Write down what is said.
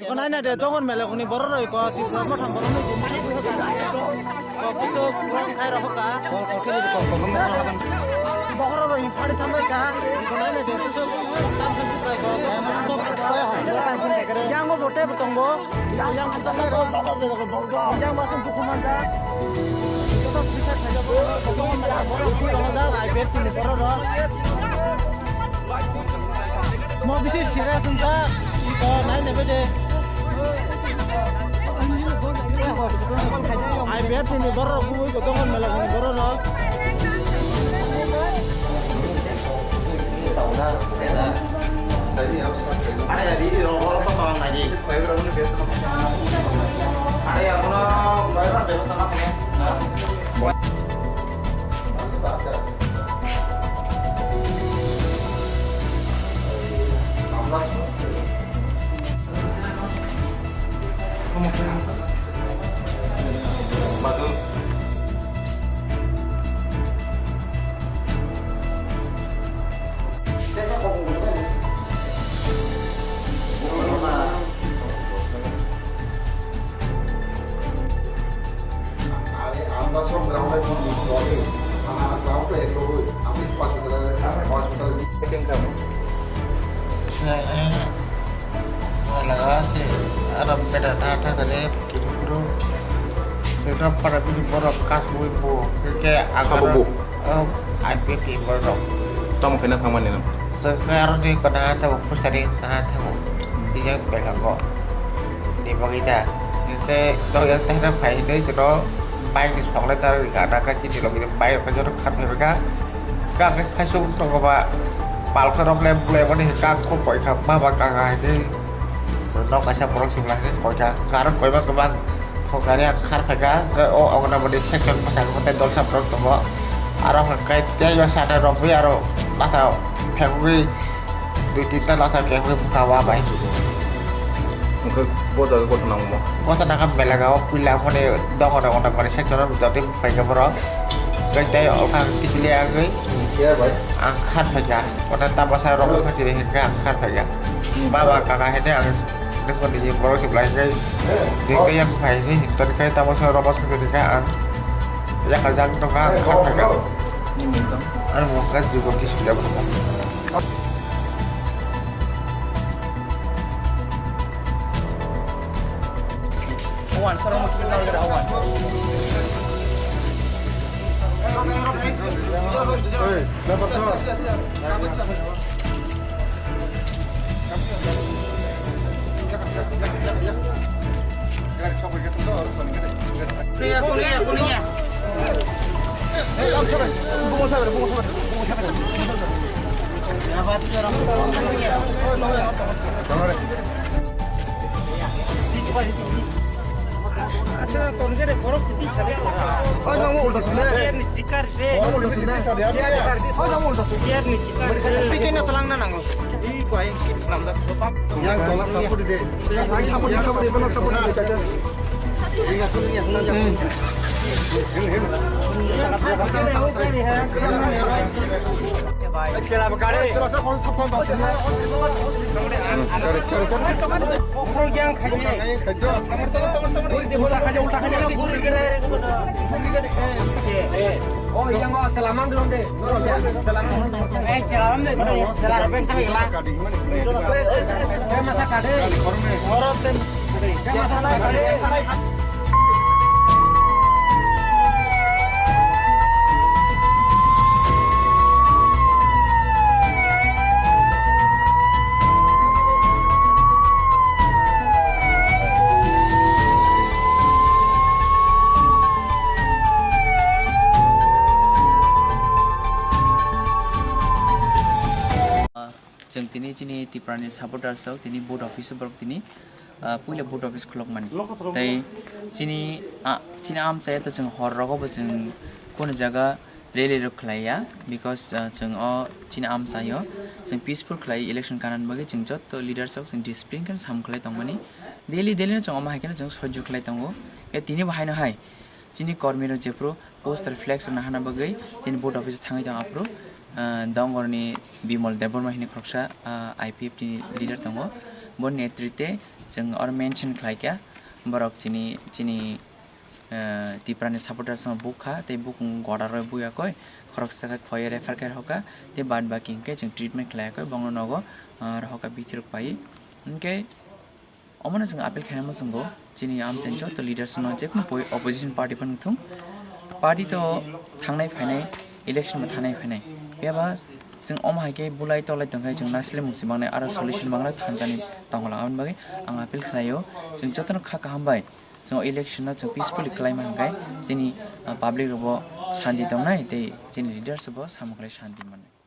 Kon ai na de tongon mele kuni boroi ko ti mo tham boroi ni gum ni ho ka ko kiso kurang khai ro ka ko kheli ko ko mo ha bokoro ro ni phadi thamai ka kon ai na de kiso tam tham kai ko yang go bote botongbo yang pusam mai ro yang masuk dukuman ja ko bisa saja bo tongon mele boroi ku tongon ja ai bet ni boroi mo bisi sira sunja ko nai ne bede ai bet ni boroi ku ko tongon mele ko boroi sauna beda tadi harus ada di orang potong lagi saya berapa nih biasa ada yang mana bayar biasa apa ya batu ada beda data dari kilo sudah pada bikin borok kas ibu kayak agar IPP borok Kamu kena sama mana? sekarang di kena tahu pustadi tahu dia bela kok di bagita kayak doi yang tahu bayi itu jero bayi di sekolah dari karena kecil di lagi bayi kerja kan mereka kan kasih untuk apa pal kerap lem mana kan kok boy kapal bakal ini nó cái sao production là cái coi ra karena coi bác bác không cái này khát phải ra cái ô ông nào mà đi section pasang konten dol sa product đó aro cái dia yo sada robi aro atau pengwi di tinta atau kayak gue buka apa itu Mungkin bodoh kau tenang mau. kau tenang kan bela kau pilih apa nih dong orang pada section berarti pakai berapa cái dia orang tinggi lagi Iya baik. angkat saja konten tambah saya robi kan jadi angkat saja bawa kakak ini harus con đi vào chụp lại cái em phải đi tuần cái tao bao robot cái cái ăn ya kerja trong cái không phải cái ăn một cái juga bisa sudah awan sekarang mau kita lihat awan Dapat semua. kuningnya Oh iya nggak selamat dulu deh. Selamat. Masak kade. Masak kade. जों दिनै दिनै तिप्रानि सापर्टार साव दिनै board office बरक दिनै पहिले board office खुलक मानि ताई चिनी आम चाहे तो जों हर रगबो जों कोन जगह रेली रखलाया बिकॉज जों चिनी आम चायो जों पीसफुल खलाय इलेक्शन कानन बगे जों जत लीडर्स ऑफ जों डिसिप्लिन kan साम खलाय तंगमानि डेली जों अमा हायकेन जों सह्य खलाय तंगो ए तिनी बाहायनो हाय चिनी कर्मीरो जेप्रो पोस्टर फ्लेक्स ना हाना बगे चिनी बोर्ड अफिस थाङै दं आप्रो दंगरनि बिमल देबरमाहिनी खरसा आईपीएफ नि लीडर दङ बन नेतृत्वे जों और मेंशन खालायका बरक चिनी तिप्रानि सपोर्टार संग बुखा ते बुक गडार बुयाखै खरक साखा खय रेफार कर हका ते बाद बाकी के जों ट्रिटमेंट खालायखै बंगनो नगो और हका बिथिर पाइ इनके अमन जों आपिल खायमो जोंगो चिनी आमसेन जो तो लीडर्स न जेखुनु अपोजिशन पार्टी फन थुं पार्टी तो थांनाय फायनाय इलेक्शन में थानाय फायनाय बेबा जों अमहायके बुलाय तलाय दंखाय जों नासले मुसि मांगनाय आरो सल्युशन मांगनाय थांजानि तंगला आमन बागै आं आपिल खालायो जों जतन खाका हामबाय जों इलेक्शन जों पीसफुली क्लाइम हांगाय जोंनि पाब्लिक रबो शान्ति दंनाय ते जोंनि लीडर्स बो सामखलाय शान्ति मोननाय